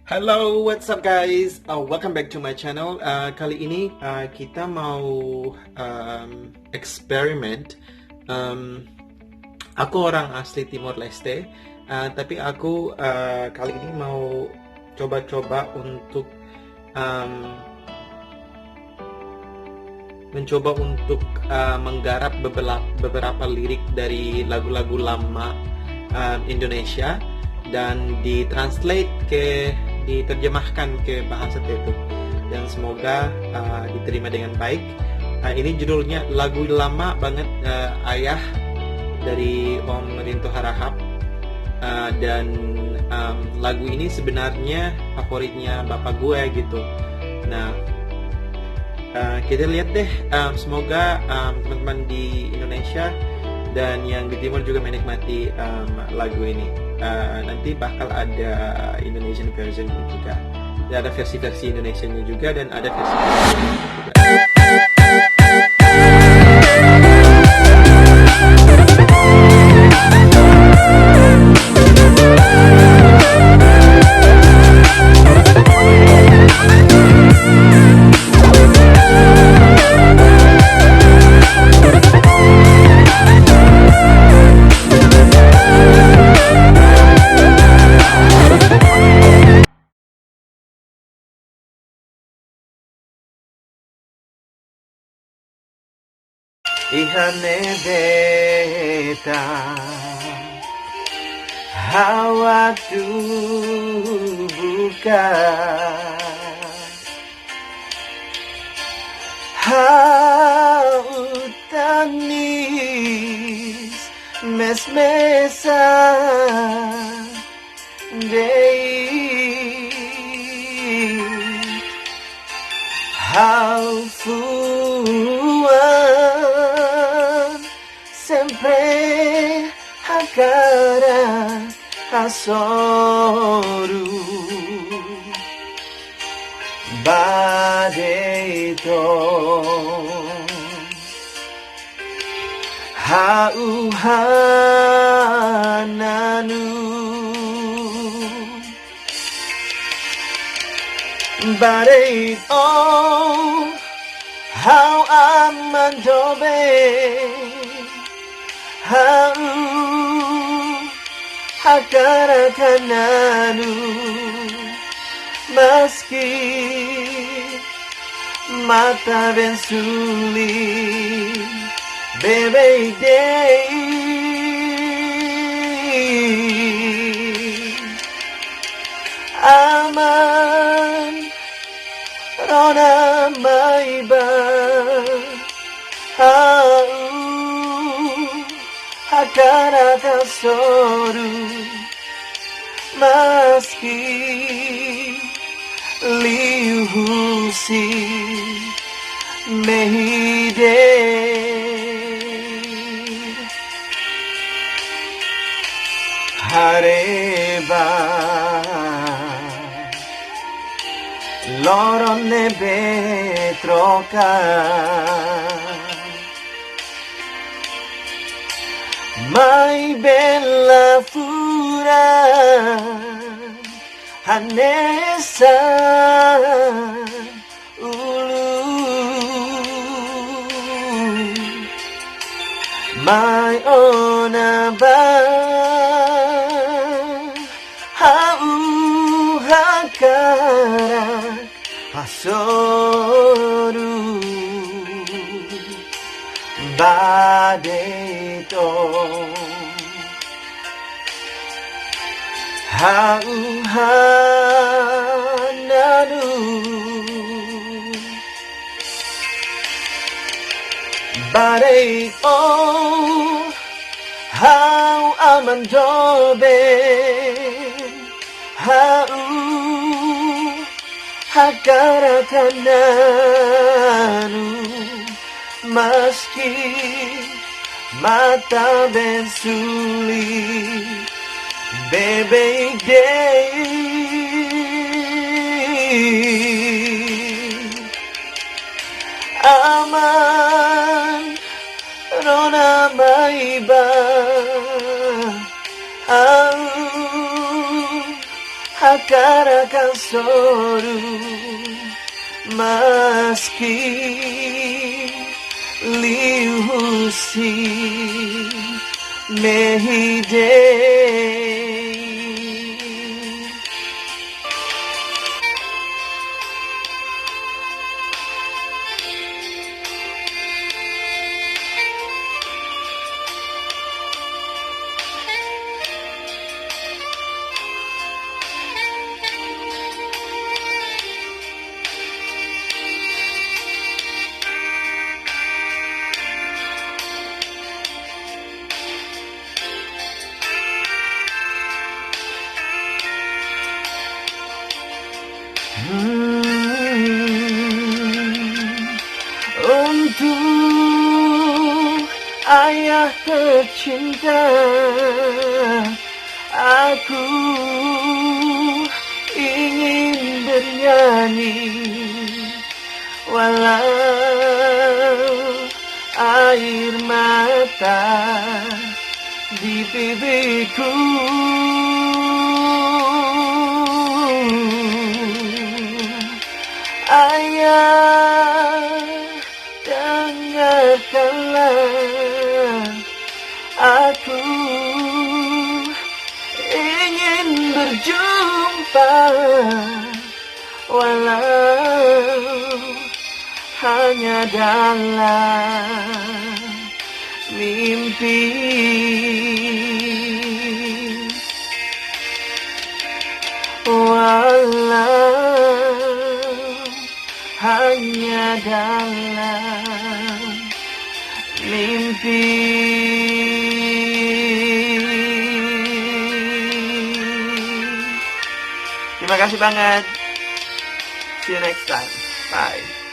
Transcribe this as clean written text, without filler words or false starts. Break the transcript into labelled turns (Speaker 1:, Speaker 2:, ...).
Speaker 1: Halo, what's up guys? Welcome back to my channel. Kali ini kita mau eksperimen. Aku orang asli Timor Leste, tapi aku kali ini mau coba-coba untuk mencoba untuk menggarap beberapa lirik dari lagu-lagu lama Indonesia dan diterjemahkan ke bahasa Tetu, dan semoga diterima dengan baik. Ini judulnya lagu lama banget, Ayah dari Om Rinto Harahap, dan lagu ini sebenarnya favoritnya bapak gue gitu. Nah, kita lihat deh, semoga teman-teman di Indonesia dan yang di Timur juga menikmati lagu ini. Nanti bakal ada Indonesian version juga. Dan ada versi-versi Indonesianya juga, dan ada versi juga.
Speaker 2: Ihane beta hawa buka hautanis mes-mesa dei haufuan sempre hakara asoru badeto hauhananu badeto how amandobe how hakara kananu meski mata ben sulit bebe day aman rona maiba au hakara tasoru meski liuhusi mehide hareba loro nebe troca mai bella fura Hanesa ulu mai onaba hau hakara asoru badeto hauhananu badeto hau amandobe hau hakara kananu meski mata ben sulit bebe day aman rona maiba au akan soru meski liusi mehidei. Untuk ayah tercinta, aku ingin bernyanyi walau air mata di pipiku. Ayah, dengarkanlah, aku ingin berjumpa walau hanya dalam mimpi. Walau hanya dalam mimpi. Terima kasih banget. See you next time. Bye.